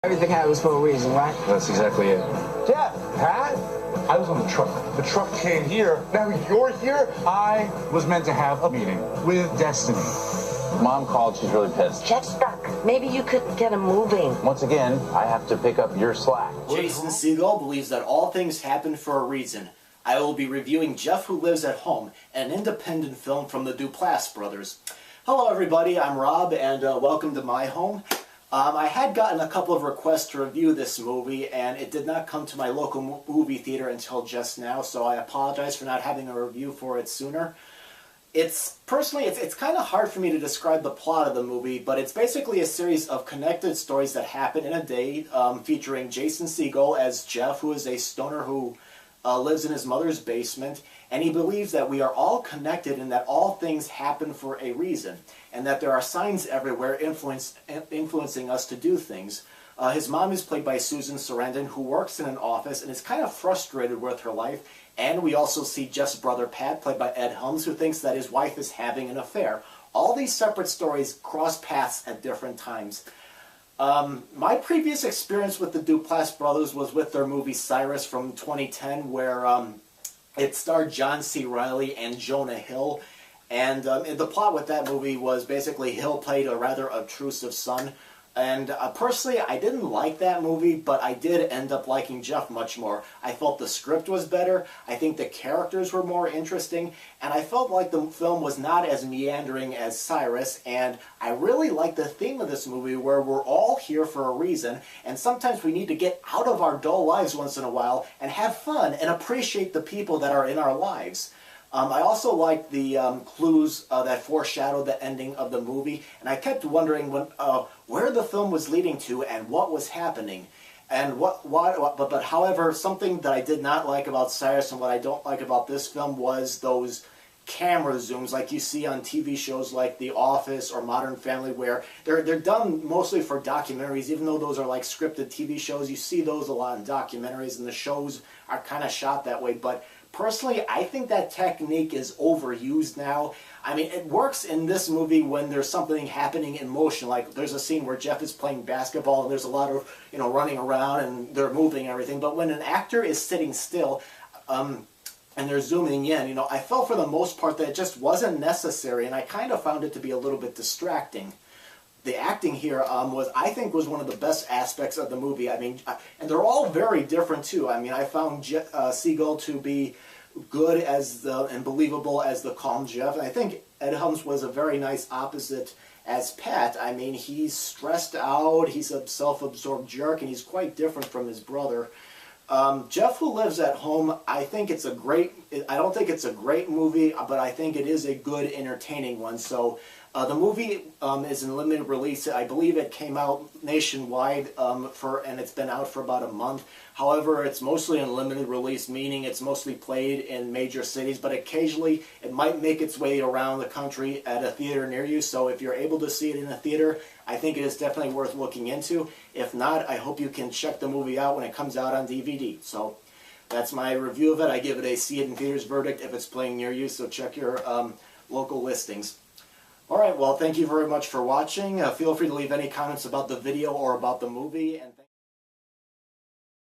Everything happens for a reason, right? That's exactly it. Jeff, Pat, I was on the truck. The truck came here. Now you're here? I was meant to have a meeting with Destiny. Mom called. She's really pissed. Jeff's stuck. Maybe you could get him moving. Once again, I have to pick up your slack. Jason Segel believes that all things happen for a reason. I will be reviewing Jeff Who Lives at Home, an independent film from the Duplass Brothers. Hello everybody, I'm Rob, and welcome to my home. I had gotten a couple of requests to review this movie, and it did not come to my local movie theater until just now, so I apologize for not having a review for it sooner. It's kind of hard for me to describe the plot of the movie, but it's basically a series of connected stories that happen in a day, featuring Jason Segel as Jeff, who is a stoner who lives in his mother's basement, and he believes that we are all connected and that all things happen for a reason, and that there are signs everywhere influencing us to do things. His mom is played by Susan Sarandon, who works in an office and is kind of frustrated with her life, and we also see Jeff's brother Pat, played by Helms, who thinks that his wife is having an affair. All these separate stories cross paths at different times. My previous experience with the Duplass Brothers was with their movie Cyrus from 2010, where it starred John C. Reilly and Jonah Hill. And the plot with that movie was basically Hill played a rather obtrusive son. And personally, I didn't like that movie, but I did end up liking Jeff much more. I felt the script was better, I think the characters were more interesting, and I felt like the film was not as meandering as Cyrus, and I really like the theme of this movie where we're all here for a reason, and sometimes we need to get out of our dull lives once in a while and have fun and appreciate the people that are in our lives. I also liked the clues that foreshadowed the ending of the movie, and I kept wondering where the film was leading to and what was happening. And but however, something that I did not like about Cyrus and what I don't like about this film was those camera zooms like you see on TV shows like The Office or Modern Family, where they're done mostly for documentaries. Even though those are like scripted TV shows, you see those a lot in documentaries, and the shows are kind of shot that way. But personally, I think that technique is overused now. I mean, it works in this movie when there's something happening in motion. Like, there's a scene where Jeff is playing basketball and there's a lot of, running around and they're moving and everything. But when an actor is sitting still, and they're zooming in, I felt for the most part that it just wasn't necessary, and I kind of found it to be a little bit distracting. The acting here I think was one of the best aspects of the movie. I mean, and they're all very different too. I mean, I found Segel to be good and believable as the calm Jeff. And I think Helms was a very nice opposite as Pat. I mean, he's stressed out, he's a self-absorbed jerk, and he's quite different from his brother. Jeff Who Lives at Home, I don't think it's a great movie, but I think it is a good, entertaining one. So the movie is in limited release. I believe it came out nationwide and it's been out for about a month. However, it's mostly in limited release, meaning it's mostly played in major cities, but occasionally it might make its way around the country at a theater near you. So if you're able to see it in a theater, I think it is definitely worth looking into. If not, I hope you can check the movie out when it comes out on DVD. So that's my review of it. I give it a see it in theaters verdict if it's playing near you, so check your local listings. Alright, well, thank you very much for watching. Feel free to leave any comments about the video or about the movie. And